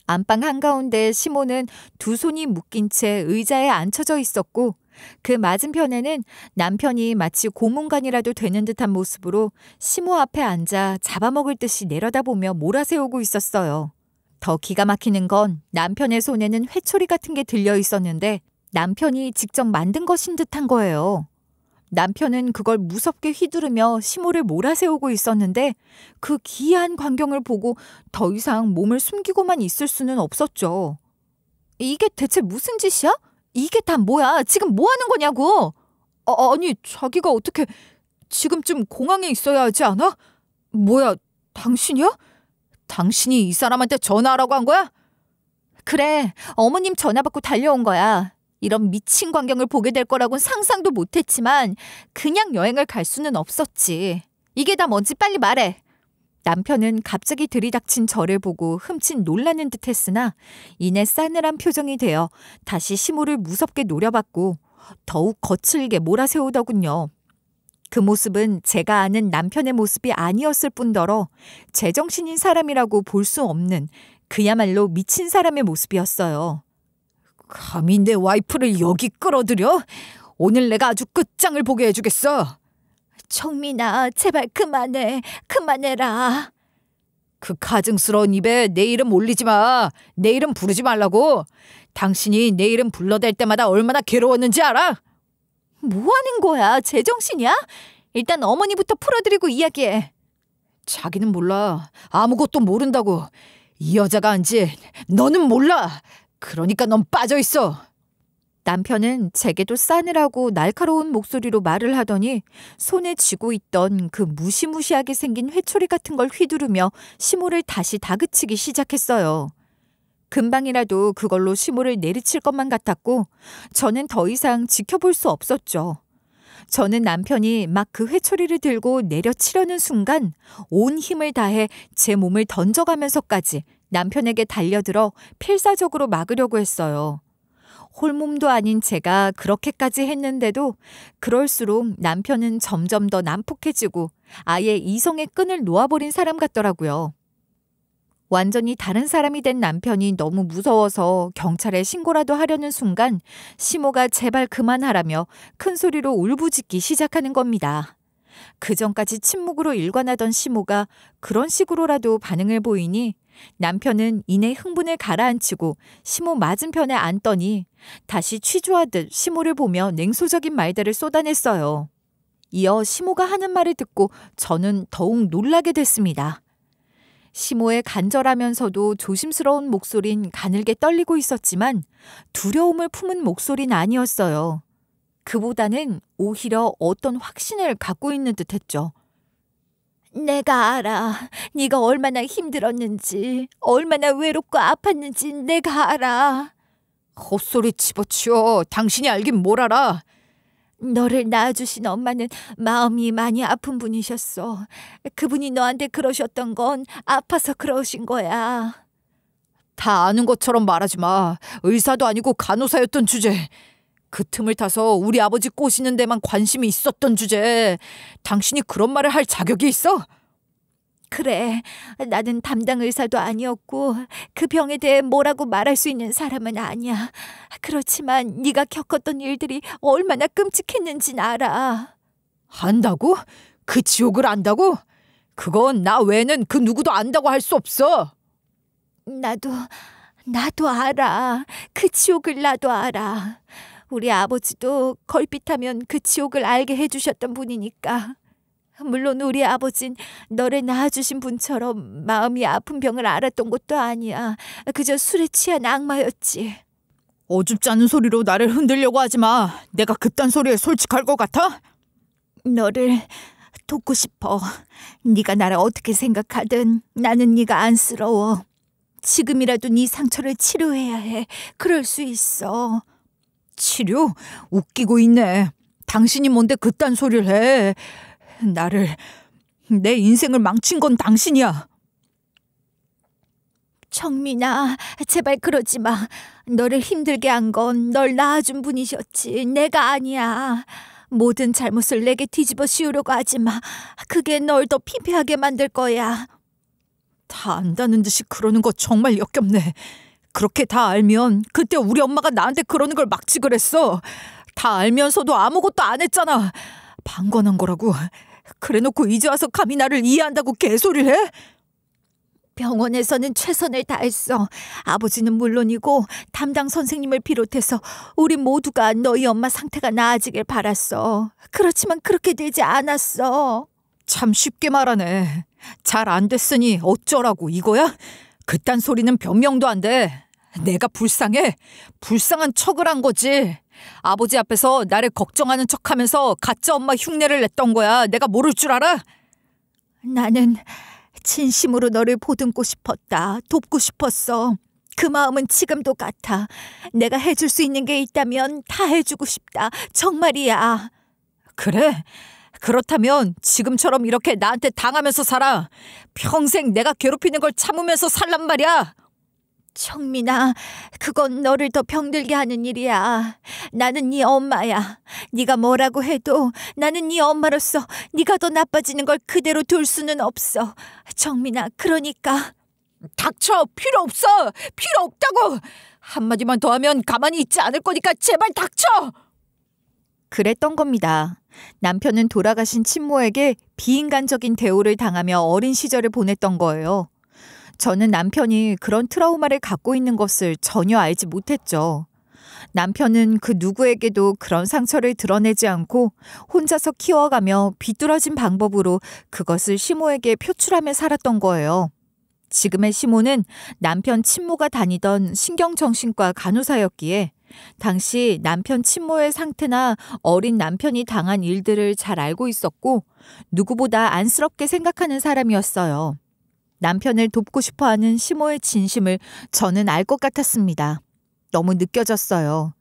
안방 한가운데 시모는 두 손이 묶인 채 의자에 앉혀져 있었고 그 맞은편에는 남편이 마치 고문관이라도 되는 듯한 모습으로 시모 앞에 앉아 잡아먹을 듯이 내려다보며 몰아세우고 있었어요. 더 기가 막히는 건 남편의 손에는 회초리 같은 게 들려 있었는데 남편이 직접 만든 것인 듯한 거예요. 남편은 그걸 무섭게 휘두르며 시모를 몰아세우고 있었는데 그 기이한 광경을 보고 더 이상 몸을 숨기고만 있을 수는 없었죠. 이게 대체 무슨 짓이야? 이게 다 뭐야? 지금 뭐 하는 거냐고? 아니, 자기가 어떻게 지금쯤 공항에 있어야 하지 않아? 뭐야, 당신이야? 당신이 이 사람한테 전화하라고 한 거야? 그래, 어머님 전화 받고 달려온 거야. 이런 미친 광경을 보게 될 거라고는 상상도 못했지만 그냥 여행을 갈 수는 없었지. 이게 다 뭔지 빨리 말해. 남편은 갑자기 들이닥친 저를 보고 흠칫 놀라는 듯 했으나 이내 싸늘한 표정이 되어 다시 시모를 무섭게 노려봤고 더욱 거칠게 몰아세우더군요. 그 모습은 제가 아는 남편의 모습이 아니었을 뿐더러 제정신인 사람이라고 볼 수 없는 그야말로 미친 사람의 모습이었어요. 감히 내 와이프를 여기 끌어들여? 오늘 내가 아주 끝장을 보게 해주겠어. 정민아, 제발 그만해. 그만해라. 그 가증스러운 입에 내 이름 올리지 마. 내 이름 부르지 말라고. 당신이 내 이름 불러댈 때마다 얼마나 괴로웠는지 알아? 뭐 하는 거야? 제정신이야? 일단 어머니부터 풀어드리고 이야기해. 자기는 몰라. 아무것도 모른다고. 이 여자가 한지 너는 몰라. 그러니까 넌 빠져있어. 남편은 제게도 싸늘하고 날카로운 목소리로 말을 하더니 손에 쥐고 있던 그 무시무시하게 생긴 회초리 같은 걸 휘두르며 시모를 다시 다그치기 시작했어요. 금방이라도 그걸로 시모를 내리칠 것만 같았고 저는 더 이상 지켜볼 수 없었죠. 저는 남편이 막 그 회초리를 들고 내려치려는 순간 온 힘을 다해 제 몸을 던져가면서까지 남편에게 달려들어 필사적으로 막으려고 했어요. 홀몸도 아닌 제가 그렇게까지 했는데도 그럴수록 남편은 점점 더 난폭해지고 아예 이성의 끈을 놓아버린 사람 같더라고요. 완전히 다른 사람이 된 남편이 너무 무서워서 경찰에 신고라도 하려는 순간 시모가 제발 그만하라며 큰 소리로 울부짖기 시작하는 겁니다. 그전까지 침묵으로 일관하던 시모가 그런 식으로라도 반응을 보이니 남편은 이내 흥분을 가라앉히고 시모 맞은편에 앉더니 다시 취조하듯 시모를 보며 냉소적인 말들을 쏟아냈어요. 이어 시모가 하는 말을 듣고 저는 더욱 놀라게 됐습니다. 시모의 간절하면서도 조심스러운 목소린 가늘게 떨리고 있었지만 두려움을 품은 목소리는 아니었어요. 그보다는 오히려 어떤 확신을 갖고 있는 듯했죠. 내가 알아. 네가 얼마나 힘들었는지, 얼마나 외롭고 아팠는지 내가 알아. 헛소리 집어치워. 당신이 알긴 뭘 알아. 너를 낳아주신 엄마는 마음이 많이 아픈 분이셨어. 그분이 너한테 그러셨던 건 아파서 그러신 거야. 다 아는 것처럼 말하지 마. 의사도 아니고 간호사였던 주제. 그 틈을 타서 우리 아버지 꼬시는 데만 관심이 있었던 주제. 당신이 그런 말을 할 자격이 있어? 그래, 나는 담당 의사도 아니었고 그 병에 대해 뭐라고 말할 수 있는 사람은 아니야. 그렇지만 네가 겪었던 일들이 얼마나 끔찍했는진 알아. 안다고? 그 지옥을 안다고? 그건 나 외에는 그 누구도 안다고 할 수 없어. 나도 알아. 그 지옥을 나도 알아. 우리 아버지도 걸핏하면 그 지옥을 알게 해주셨던 분이니까. 물론 우리 아버진 너를 낳아주신 분처럼 마음이 아픈 병을 알았던 것도 아니야. 그저 술에 취한 악마였지. 어줍지 않은 소리로 나를 흔들려고 하지 마. 내가 그딴 소리에 솔직할 것 같아? 너를 돕고 싶어. 네가 나를 어떻게 생각하든 나는 네가 안쓰러워. 지금이라도 네 상처를 치료해야 해. 그럴 수 있어. 치료? 웃기고 있네. 당신이 뭔데 그딴 소리를 해. 나를 내 인생을 망친 건 당신이야. 정민아, 제발 그러지 마. 너를 힘들게 한 건 널 낳아준 분이셨지 내가 아니야. 모든 잘못을 내게 뒤집어 씌우려고 하지 마. 그게 널 더 피폐하게 만들 거야. 다 안다는 듯이 그러는 거 정말 역겹네. 그렇게 다 알면 그때 우리 엄마가 나한테 그러는 걸 막지 그랬어. 다 알면서도 아무것도 안 했잖아. 방관한 거라고. 그래놓고 이제 와서 감히 나를 이해한다고 개소리를 해? 병원에서는 최선을 다했어. 아버지는 물론이고 담당 선생님을 비롯해서 우리 모두가 너희 엄마 상태가 나아지길 바랐어. 그렇지만 그렇게 되지 않았어. 참 쉽게 말하네. 잘 안 됐으니 어쩌라고 이거야? 그딴 소리는 변명도 안 돼. 내가 불쌍해. 불쌍한 척을 한 거지. 아버지 앞에서 나를 걱정하는 척하면서 가짜 엄마 흉내를 냈던 거야. 내가 모를 줄 알아? 나는 진심으로 너를 보듬고 싶었다. 돕고 싶었어. 그 마음은 지금도 같아. 내가 해줄 수 있는 게 있다면 다 해주고 싶다. 정말이야. 그래? 그렇다면 지금처럼 이렇게 나한테 당하면서 살아. 평생 내가 괴롭히는 걸 참으면서 살란 말이야. 정민아, 그건 너를 더 병들게 하는 일이야. 나는 네 엄마야. 네가 뭐라고 해도 나는 네 엄마로서 네가 더 나빠지는 걸 그대로 둘 수는 없어. 정민아, 그러니까. 닥쳐. 필요 없어. 필요 없다고. 한마디만 더 하면 가만히 있지 않을 거니까 제발 닥쳐. 그랬던 겁니다. 남편은 돌아가신 친모에게 비인간적인 대우를 당하며 어린 시절을 보냈던 거예요. 저는 남편이 그런 트라우마를 갖고 있는 것을 전혀 알지 못했죠. 남편은 그 누구에게도 그런 상처를 드러내지 않고 혼자서 키워가며 비뚤어진 방법으로 그것을 시모에게 표출하며 살았던 거예요. 지금의 시모는 남편 친모가 다니던 신경정신과 간호사였기에 당시 남편 친모의 상태나 어린 남편이 당한 일들을 잘 알고 있었고 누구보다 안쓰럽게 생각하는 사람이었어요. 남편을 돕고 싶어하는 시모의 진심을 저는 알 것 같았습니다. 너무 느껴졌어요.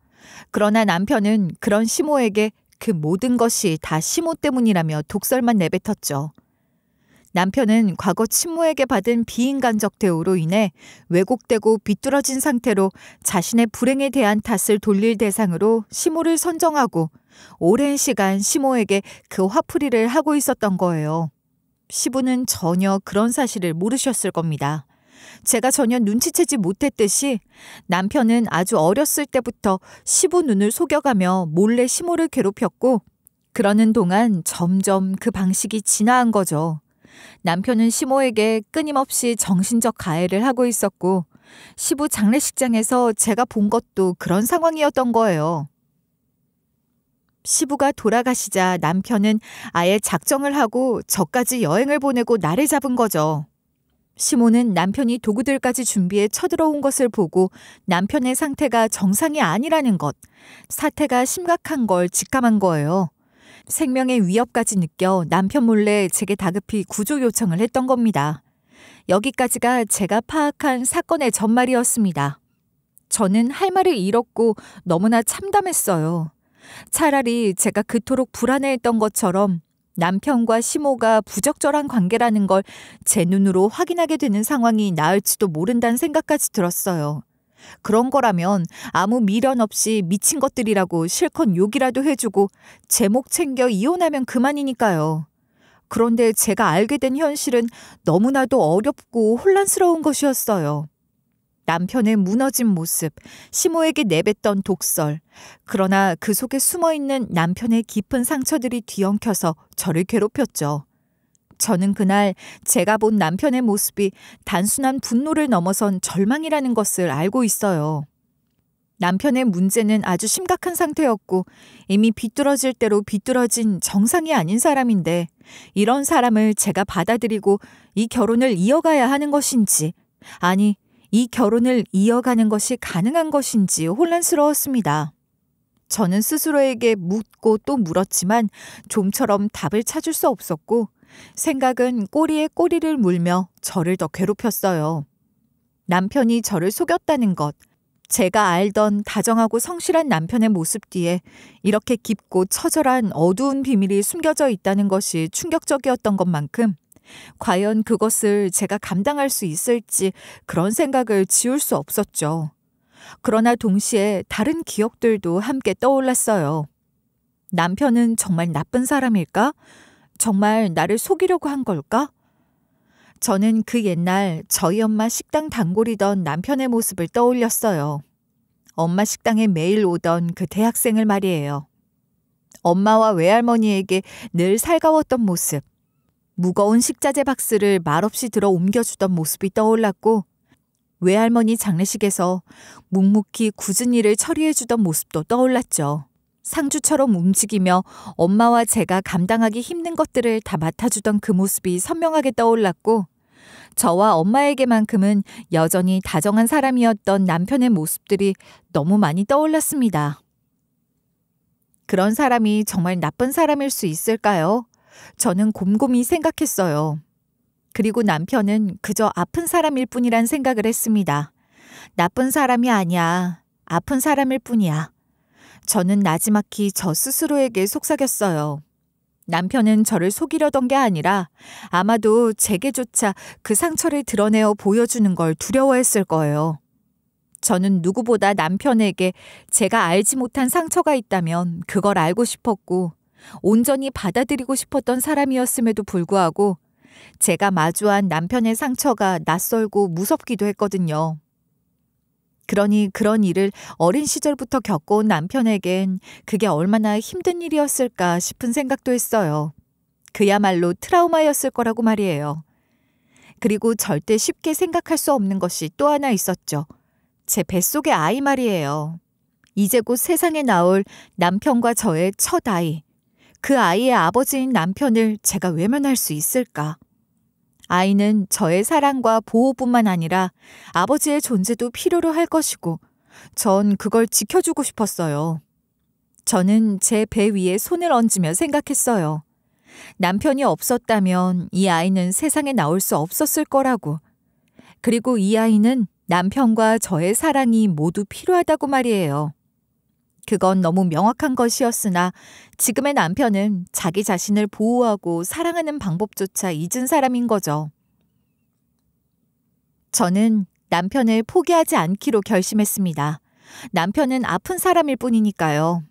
그러나 남편은 그런 시모에게 그 모든 것이 다 시모 때문이라며 독설만 내뱉었죠. 남편은 과거 친모에게 받은 비인간적 대우로 인해 왜곡되고 비뚤어진 상태로 자신의 불행에 대한 탓을 돌릴 대상으로 시모를 선정하고 오랜 시간 시모에게 그 화풀이를 하고 있었던 거예요. 시부는 전혀 그런 사실을 모르셨을 겁니다. 제가 전혀 눈치채지 못했듯이 남편은 아주 어렸을 때부터 시부 눈을 속여가며 몰래 시모를 괴롭혔고 그러는 동안 점점 그 방식이 진화한 거죠. 남편은 시모에게 끊임없이 정신적 가해를 하고 있었고 시부 장례식장에서 제가 본 것도 그런 상황이었던 거예요. 시부가 돌아가시자 남편은 아예 작정을 하고 저까지 여행을 보내고 날을 잡은 거죠. 시모는 남편이 도구들까지 준비해 쳐들어온 것을 보고 남편의 상태가 정상이 아니라는 것, 사태가 심각한 걸 직감한 거예요. 생명의 위협까지 느껴 남편 몰래 제게 다급히 구조 요청을 했던 겁니다. 여기까지가 제가 파악한 사건의 전말이었습니다. 저는 할 말을 잃었고 너무나 참담했어요. 차라리 제가 그토록 불안해했던 것처럼 남편과 시모가 부적절한 관계라는 걸 제 눈으로 확인하게 되는 상황이 나을지도 모른다는 생각까지 들었어요. 그런 거라면 아무 미련 없이 미친 것들이라고 실컷 욕이라도 해주고 제목 챙겨 이혼하면 그만이니까요. 그런데 제가 알게 된 현실은 너무나도 어렵고 혼란스러운 것이었어요. 남편의 무너진 모습, 시모에게 내뱉던 독설, 그러나 그 속에 숨어있는 남편의 깊은 상처들이 뒤엉켜서 저를 괴롭혔죠. 저는 그날 제가 본 남편의 모습이 단순한 분노를 넘어선 절망이라는 것을 알고 있어요. 남편의 문제는 아주 심각한 상태였고 이미 비뚤어질 대로 비뚤어진 정상이 아닌 사람인데 이런 사람을 제가 받아들이고 이 결혼을 이어가야 하는 것인지 아니 이 결혼을 이어가는 것이 가능한 것인지 혼란스러웠습니다. 저는 스스로에게 묻고 또 물었지만 좀처럼 답을 찾을 수 없었고 생각은 꼬리에 꼬리를 물며 저를 더 괴롭혔어요. 남편이 저를 속였다는 것, 제가 알던 다정하고 성실한 남편의 모습 뒤에 이렇게 깊고 처절한 어두운 비밀이 숨겨져 있다는 것이 충격적이었던 것만큼 과연 그것을 제가 감당할 수 있을지 그런 생각을 지울 수 없었죠. 그러나 동시에 다른 기억들도 함께 떠올랐어요. 남편은 정말 나쁜 사람일까? 정말 나를 속이려고 한 걸까? 저는 그 옛날 저희 엄마 식당 단골이던 남편의 모습을 떠올렸어요. 엄마 식당에 매일 오던 그 대학생을 말이에요. 엄마와 외할머니에게 늘 살가웠던 모습, 무거운 식자재 박스를 말없이 들어 옮겨주던 모습이 떠올랐고 외할머니 장례식에서 묵묵히 굳은 일을 처리해주던 모습도 떠올랐죠. 상주처럼 움직이며 엄마와 제가 감당하기 힘든 것들을 다 맡아주던 그 모습이 선명하게 떠올랐고 저와 엄마에게만큼은 여전히 다정한 사람이었던 남편의 모습들이 너무 많이 떠올랐습니다. 그런 사람이 정말 나쁜 사람일 수 있을까요? 저는 곰곰이 생각했어요. 그리고 남편은 그저 아픈 사람일 뿐이란 생각을 했습니다. 나쁜 사람이 아니야. 아픈 사람일 뿐이야. 저는 나지막히 저 스스로에게 속삭였어요. 남편은 저를 속이려던 게 아니라 아마도 제게조차 그 상처를 드러내어 보여주는 걸 두려워했을 거예요. 저는 누구보다 남편에게 제가 알지 못한 상처가 있다면 그걸 알고 싶었고 온전히 받아들이고 싶었던 사람이었음에도 불구하고 제가 마주한 남편의 상처가 낯설고 무섭기도 했거든요. 그러니 그런 일을 어린 시절부터 겪어온 남편에겐 그게 얼마나 힘든 일이었을까 싶은 생각도 했어요. 그야말로 트라우마였을 거라고 말이에요. 그리고 절대 쉽게 생각할 수 없는 것이 또 하나 있었죠. 제 뱃속의 아이 말이에요. 이제 곧 세상에 나올 남편과 저의 첫 아이. 그 아이의 아버지인 남편을 제가 외면할 수 있을까? 아이는 저의 사랑과 보호뿐만 아니라 아버지의 존재도 필요로 할 것이고 전 그걸 지켜주고 싶었어요. 저는 제 배 위에 손을 얹으며 생각했어요. 남편이 없었다면 이 아이는 세상에 나올 수 없었을 거라고. 그리고 이 아이는 남편과 저의 사랑이 모두 필요하다고 말이에요. 그건 너무 명확한 것이었으나 지금의 남편은 자기 자신을 보호하고 사랑하는 방법조차 잊은 사람인 거죠. 저는 남편을 포기하지 않기로 결심했습니다. 남편은 아픈 사람일 뿐이니까요.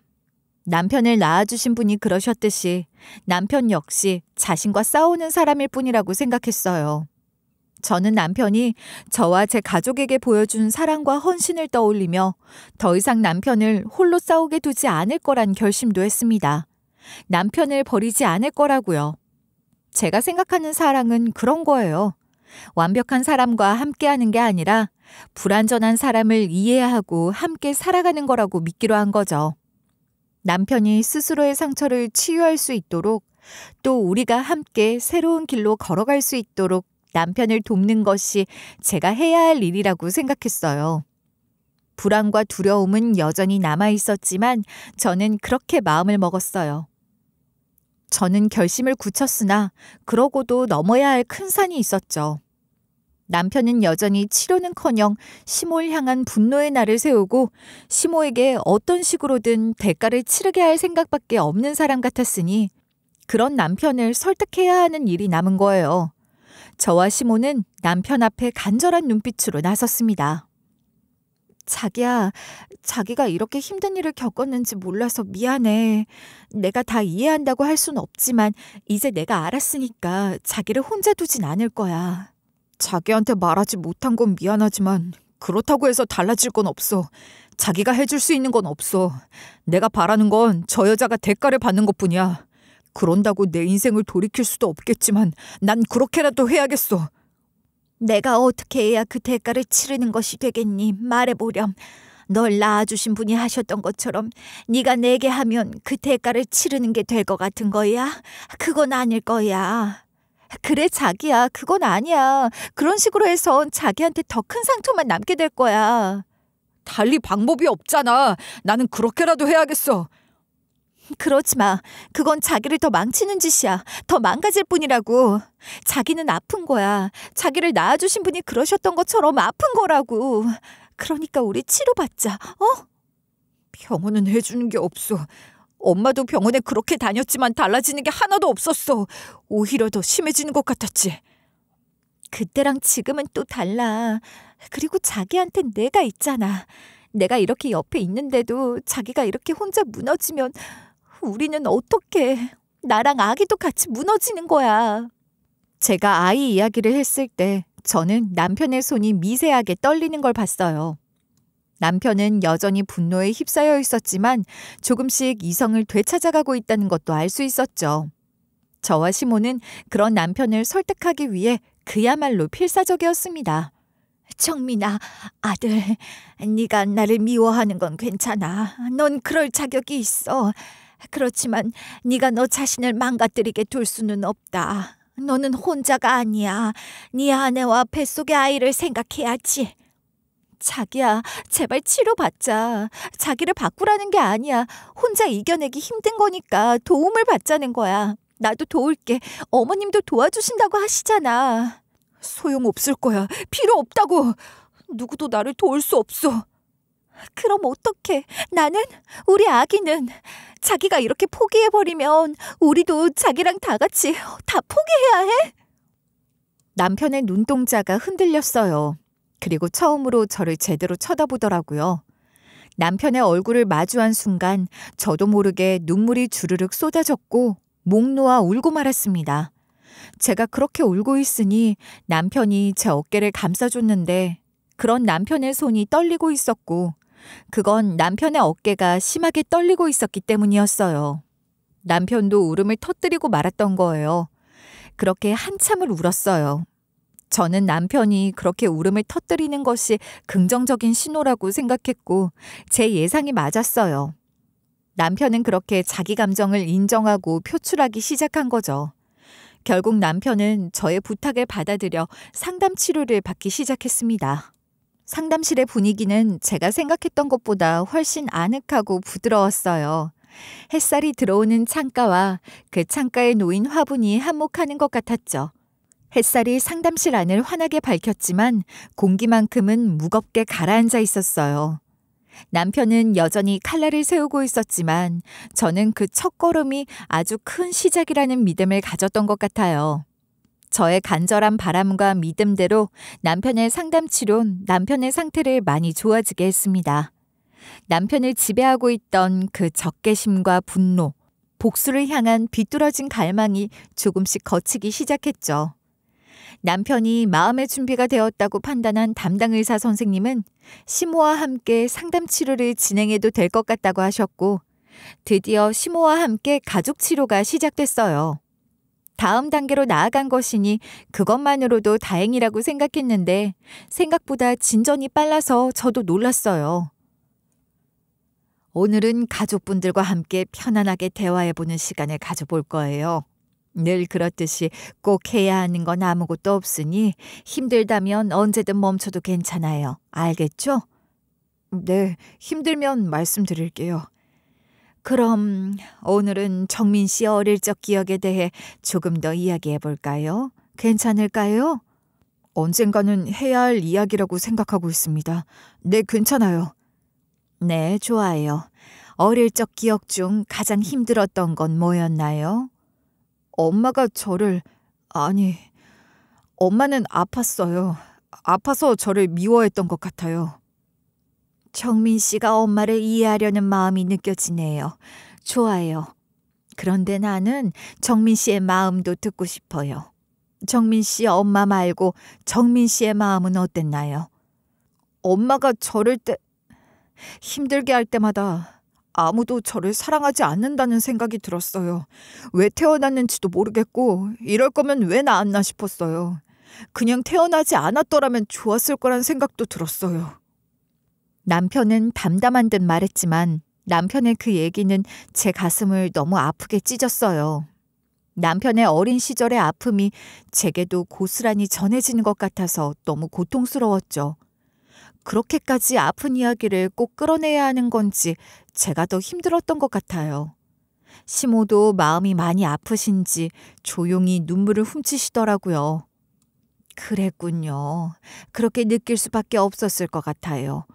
남편을 낳아주신 분이 그러셨듯이 남편 역시 자신과 싸우는 사람일 뿐이라고 생각했어요. 저는 남편이 저와 제 가족에게 보여준 사랑과 헌신을 떠올리며 더 이상 남편을 홀로 싸우게 두지 않을 거란 결심도 했습니다. 남편을 버리지 않을 거라고요. 제가 생각하는 사랑은 그런 거예요. 완벽한 사람과 함께하는 게 아니라 불완전한 사람을 이해하고 함께 살아가는 거라고 믿기로 한 거죠. 남편이 스스로의 상처를 치유할 수 있도록 또 우리가 함께 새로운 길로 걸어갈 수 있도록 남편을 돕는 것이 제가 해야 할 일이라고 생각했어요. 불안과 두려움은 여전히 남아 있었지만 저는 그렇게 마음을 먹었어요. 저는 결심을 굳혔으나 그러고도 넘어야 할 큰 산이 있었죠. 남편은 여전히 치료는커녕 시모를 향한 분노의 날을 세우고 시모에게 어떤 식으로든 대가를 치르게 할 생각밖에 없는 사람 같았으니 그런 남편을 설득해야 하는 일이 남은 거예요. 저와 시모는 남편 앞에 간절한 눈빛으로 나섰습니다. 자기야, 자기가 이렇게 힘든 일을 겪었는지 몰라서 미안해. 내가 다 이해한다고 할 순 없지만 이제 내가 알았으니까 자기를 혼자 두진 않을 거야. 자기한테 말하지 못한 건 미안하지만 그렇다고 해서 달라질 건 없어. 자기가 해줄 수 있는 건 없어. 내가 바라는 건 저 여자가 대가를 받는 것뿐이야. 그런다고 내 인생을 돌이킬 수도 없겠지만 난 그렇게라도 해야겠어. 내가 어떻게 해야 그 대가를 치르는 것이 되겠니? 말해보렴. 널 낳아주신 분이 하셨던 것처럼 네가 내게 하면 그 대가를 치르는 게 될 것 같은 거야? 그건 아닐 거야. 그래 자기야, 그건 아니야. 그런 식으로 해선 자기한테 더 큰 상처만 남게 될 거야. 달리 방법이 없잖아. 나는 그렇게라도 해야겠어. 그러지 마. 그건 자기를 더 망치는 짓이야. 더 망가질 뿐이라고. 자기는 아픈 거야. 자기를 낳아주신 분이 그러셨던 것처럼 아픈 거라고. 그러니까 우리 치료받자. 병원은 해주는 게 없어. 엄마도 병원에 그렇게 다녔지만 달라지는 게 하나도 없었어. 오히려 더 심해지는 것 같았지. 그때랑 지금은 또 달라. 그리고 자기한텐 내가 있잖아. 내가 이렇게 옆에 있는데도 자기가 이렇게 혼자 무너지면 우리는 어떡해. 나랑 아기도 같이 무너지는 거야. 제가 아이 이야기를 했을 때 저는 남편의 손이 미세하게 떨리는 걸 봤어요. 남편은 여전히 분노에 휩싸여 있었지만 조금씩 이성을 되찾아가고 있다는 것도 알 수 있었죠. 저와 시모는 그런 남편을 설득하기 위해 그야말로 필사적이었습니다. 정민아, 아들, 네가 나를 미워하는 건 괜찮아. 넌 그럴 자격이 있어. 그렇지만 네가 너 자신을 망가뜨리게 둘 수는 없다. 너는 혼자가 아니야. 네 아내와 뱃속의 아이를 생각해야지. 자기야, 제발 치료받자. 자기를 바꾸라는 게 아니야. 혼자 이겨내기 힘든 거니까 도움을 받자는 거야. 나도 도울게. 어머님도 도와주신다고 하시잖아. 소용없을 거야. 필요 없다고. 누구도 나를 도울 수 없어. 그럼 어떡해. 나는? 우리 아기는? 자기가 이렇게 포기해버리면 우리도 자기랑 다 같이 다 포기해야 해? 남편의 눈동자가 흔들렸어요. 그리고 처음으로 저를 제대로 쳐다보더라고요. 남편의 얼굴을 마주한 순간 저도 모르게 눈물이 주르륵 쏟아졌고 목 놓아 울고 말았습니다. 제가 그렇게 울고 있으니 남편이 제 어깨를 감싸줬는데 그런 남편의 손이 떨리고 있었고 그건 남편의 어깨가 심하게 떨리고 있었기 때문이었어요. 남편도 울음을 터뜨리고 말았던 거예요. 그렇게 한참을 울었어요. 저는 남편이 그렇게 울음을 터뜨리는 것이 긍정적인 신호라고 생각했고 제 예상이 맞았어요. 남편은 그렇게 자기 감정을 인정하고 표출하기 시작한 거죠. 결국 남편은 저의 부탁을 받아들여 상담 치료를 받기 시작했습니다. 상담실의 분위기는 제가 생각했던 것보다 훨씬 아늑하고 부드러웠어요. 햇살이 들어오는 창가와 그 창가에 놓인 화분이 한몫하는 것 같았죠. 햇살이 상담실 안을 환하게 밝혔지만 공기만큼은 무겁게 가라앉아 있었어요. 남편은 여전히 칼날을 세우고 있었지만 저는 그 첫걸음이 아주 큰 시작이라는 믿음을 가졌던 것 같아요. 저의 간절한 바람과 믿음대로 남편의 상담 치료는 남편의 상태를 많이 좋아지게 했습니다. 남편을 지배하고 있던 그 적개심과 분노, 복수를 향한 비뚤어진 갈망이 조금씩 거치기 시작했죠. 남편이 마음의 준비가 되었다고 판단한 담당 의사 선생님은 시모와 함께 상담 치료를 진행해도 될 것 같다고 하셨고 드디어 시모와 함께 가족 치료가 시작됐어요. 다음 단계로 나아간 것이니 그것만으로도 다행이라고 생각했는데 생각보다 진전이 빨라서 저도 놀랐어요. 오늘은 가족분들과 함께 편안하게 대화해보는 시간을 가져볼 거예요. 늘 그렇듯이 꼭 해야 하는 건 아무것도 없으니 힘들다면 언제든 멈춰도 괜찮아요. 알겠죠? 네, 힘들면 말씀드릴게요. 그럼 오늘은 정민 씨 어릴 적 기억에 대해 조금 더 이야기해 볼까요? 괜찮을까요? 언젠가는 해야 할 이야기라고 생각하고 있습니다. 네, 괜찮아요. 네, 좋아요. 어릴 적 기억 중 가장 힘들었던 건 뭐였나요? 엄마가 엄마는 아팠어요. 아파서 저를 미워했던 것 같아요. 정민 씨가 엄마를 이해하려는 마음이 느껴지네요. 좋아요. 그런데 나는 정민 씨의 마음도 듣고 싶어요. 정민 씨 엄마 말고 정민 씨의 마음은 어땠나요? 엄마가 저를 힘들게 할 때마다 아무도 저를 사랑하지 않는다는 생각이 들었어요. 왜 태어났는지도 모르겠고 이럴 거면 왜 낳았나 싶었어요. 그냥 태어나지 않았더라면 좋았을 거란 생각도 들었어요. 남편은 담담한 듯 말했지만 남편의 그 얘기는 제 가슴을 너무 아프게 찢었어요. 남편의 어린 시절의 아픔이 제게도 고스란히 전해지는 것 같아서 너무 고통스러웠죠. 그렇게까지 아픈 이야기를 꼭 끌어내야 하는 건지 제가 더 힘들었던 것 같아요. 시모도 마음이 많이 아프신지 조용히 눈물을 훔치시더라고요. 그랬군요. 그렇게 느낄 수밖에 없었을 것 같아요.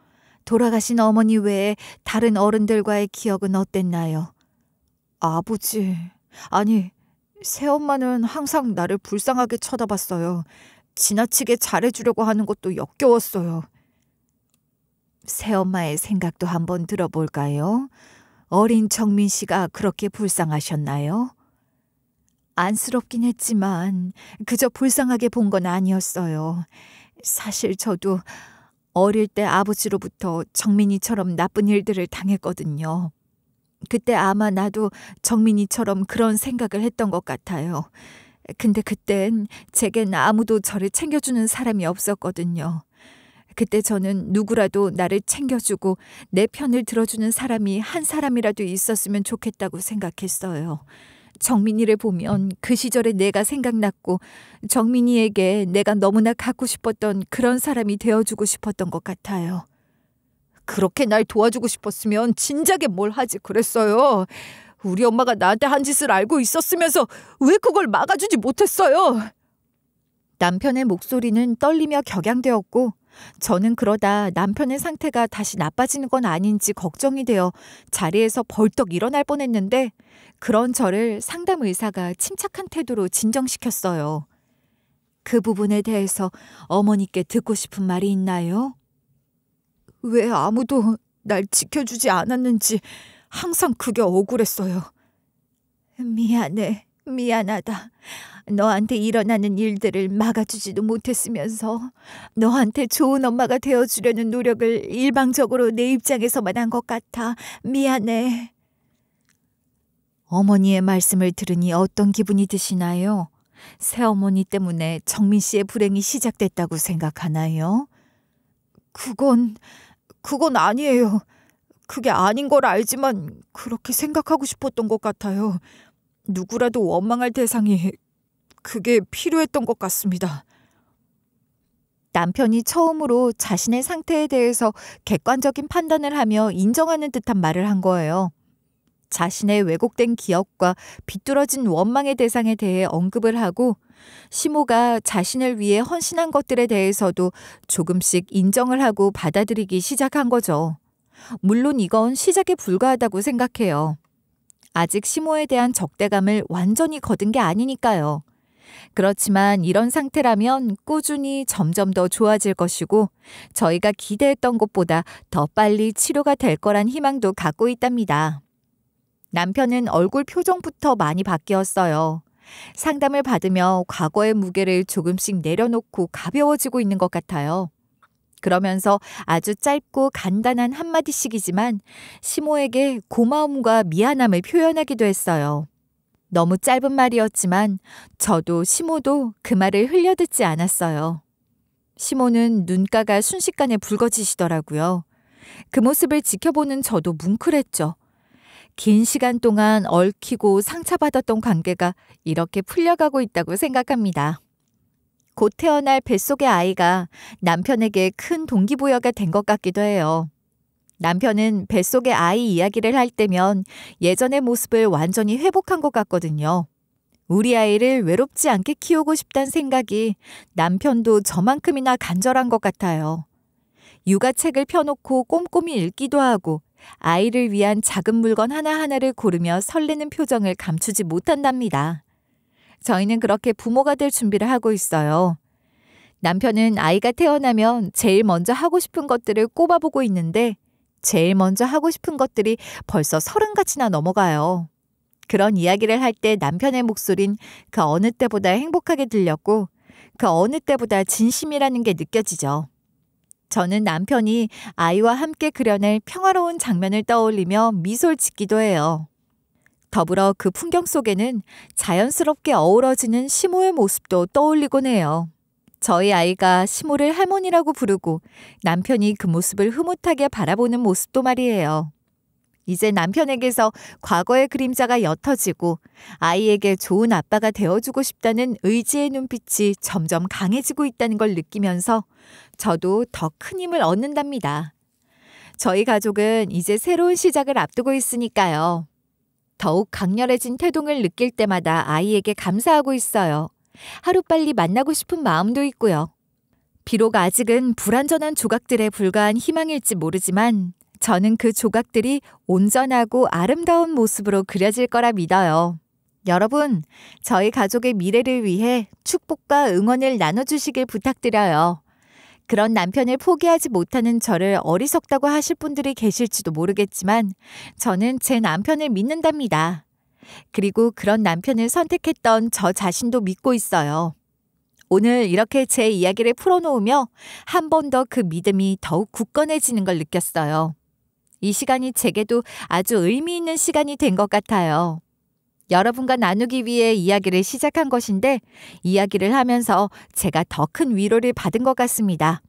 돌아가신 어머니 외에 다른 어른들과의 기억은 어땠나요? 아버지, 아니, 새엄마는 항상 나를 불쌍하게 쳐다봤어요. 지나치게 잘해주려고 하는 것도 역겨웠어요. 새엄마의 생각도 한번 들어볼까요? 어린 정민 씨가 그렇게 불쌍하셨나요? 안쓰럽긴 했지만 그저 불쌍하게 본 건 아니었어요. 사실 저도 어릴 때 아버지로부터 정민이처럼 나쁜 일들을 당했거든요. 그때 아마 나도 정민이처럼 그런 생각을 했던 것 같아요. 근데 그땐 제겐 아무도 저를 챙겨주는 사람이 없었거든요. 그때 저는 누구라도 나를 챙겨주고 내 편을 들어주는 사람이 한 사람이라도 있었으면 좋겠다고 생각했어요. 정민이를 보면 그 시절의 내가 생각났고 정민이에게 내가 너무나 갖고 싶었던 그런 사람이 되어주고 싶었던 것 같아요. 그렇게 날 도와주고 싶었으면 진작에 뭘 하지 그랬어요. 우리 엄마가 나한테 한 짓을 알고 있었으면서 왜 그걸 막아주지 못했어요? 남편의 목소리는 떨리며 격양되었고 저는 그러다 남편의 상태가 다시 나빠지는 건 아닌지 걱정이 되어 자리에서 벌떡 일어날 뻔했는데 그런 저를 상담 의사가 침착한 태도로 진정시켰어요. 그 부분에 대해서 어머니께 듣고 싶은 말이 있나요? 왜 아무도 날 지켜주지 않았는지 항상 그게 억울했어요. 미안해, 미안하다. 너한테 일어나는 일들을 막아주지도 못했으면서 너한테 좋은 엄마가 되어주려는 노력을 일방적으로 내 입장에서만 한 것 같아. 미안해. 어머니의 말씀을 들으니 어떤 기분이 드시나요? 새어머니 때문에 정민 씨의 불행이 시작됐다고 생각하나요? 그건 아니에요. 그게 아닌 걸 알지만 그렇게 생각하고 싶었던 것 같아요. 누구라도 원망할 대상이 그게 필요했던 것 같습니다. 남편이 처음으로 자신의 상태에 대해서 객관적인 판단을 하며 인정하는 듯한 말을 한 거예요. 자신의 왜곡된 기억과 비뚤어진 원망의 대상에 대해 언급을 하고 시모가 자신을 위해 헌신한 것들에 대해서도 조금씩 인정을 하고 받아들이기 시작한 거죠. 물론 이건 시작에 불과하다고 생각해요. 아직 시모에 대한 적대감을 완전히 거둔 게 아니니까요. 그렇지만 이런 상태라면 꾸준히 점점 더 좋아질 것이고 저희가 기대했던 것보다 더 빨리 치료가 될 거란 희망도 갖고 있답니다. 남편은 얼굴 표정부터 많이 바뀌었어요. 상담을 받으며 과거의 무게를 조금씩 내려놓고 가벼워지고 있는 것 같아요. 그러면서 아주 짧고 간단한 한마디씩이지만 시모에게 고마움과 미안함을 표현하기도 했어요. 너무 짧은 말이었지만 저도 시모도 그 말을 흘려듣지 않았어요. 시모는 눈가가 순식간에 붉어지시더라고요. 그 모습을 지켜보는 저도 뭉클했죠. 긴 시간 동안 얽히고 상처받았던 관계가 이렇게 풀려가고 있다고 생각합니다. 곧 태어날 뱃속의 아이가 남편에게 큰 동기부여가 된 것 같기도 해요. 남편은 뱃속의 아이 이야기를 할 때면 예전의 모습을 완전히 회복한 것 같거든요. 우리 아이를 외롭지 않게 키우고 싶다는 생각이 남편도 저만큼이나 간절한 것 같아요. 육아책을 펴놓고 꼼꼼히 읽기도 하고 아이를 위한 작은 물건 하나하나를 고르며 설레는 표정을 감추지 못한답니다. 저희는 그렇게 부모가 될 준비를 하고 있어요. 남편은 아이가 태어나면 제일 먼저 하고 싶은 것들을 꼽아보고 있는데 제일 먼저 하고 싶은 것들이 벌써 30가지나 넘어가요. 그런 이야기를 할 때 남편의 목소린 그 어느 때보다 행복하게 들렸고 그 어느 때보다 진심이라는 게 느껴지죠. 저는 남편이 아이와 함께 그려낼 평화로운 장면을 떠올리며 미소를 짓기도 해요. 더불어 그 풍경 속에는 자연스럽게 어우러지는 시모의 모습도 떠올리곤 해요. 저희 아이가 시모를 할머니라고 부르고 남편이 그 모습을 흐뭇하게 바라보는 모습도 말이에요. 이제 남편에게서 과거의 그림자가 옅어지고 아이에게 좋은 아빠가 되어주고 싶다는 의지의 눈빛이 점점 강해지고 있다는 걸 느끼면서 저도 더 큰 힘을 얻는답니다. 저희 가족은 이제 새로운 시작을 앞두고 있으니까요. 더욱 강렬해진 태동을 느낄 때마다 아이에게 감사하고 있어요. 하루빨리 만나고 싶은 마음도 있고요. 비록 아직은 불완전한 조각들에 불과한 희망일지 모르지만 저는 그 조각들이 온전하고 아름다운 모습으로 그려질 거라 믿어요. 여러분, 저희 가족의 미래를 위해 축복과 응원을 나눠주시길 부탁드려요. 그런 남편을 포기하지 못하는 저를 어리석다고 하실 분들이 계실지도 모르겠지만 저는 제 남편을 믿는답니다. 그리고 그런 남편을 선택했던 저 자신도 믿고 있어요. 오늘 이렇게 제 이야기를 풀어놓으며 한 번 더 그 믿음이 더욱 굳건해지는 걸 느꼈어요. 이 시간이 제게도 아주 의미 있는 시간이 된 것 같아요. 여러분과 나누기 위해 이야기를 시작한 것인데 이야기를 하면서 제가 더 큰 위로를 받은 것 같습니다.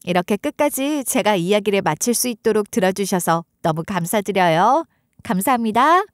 이렇게 끝까지 제가 이야기를 마칠 수 있도록 들어주셔서 너무 감사드려요. 감사합니다.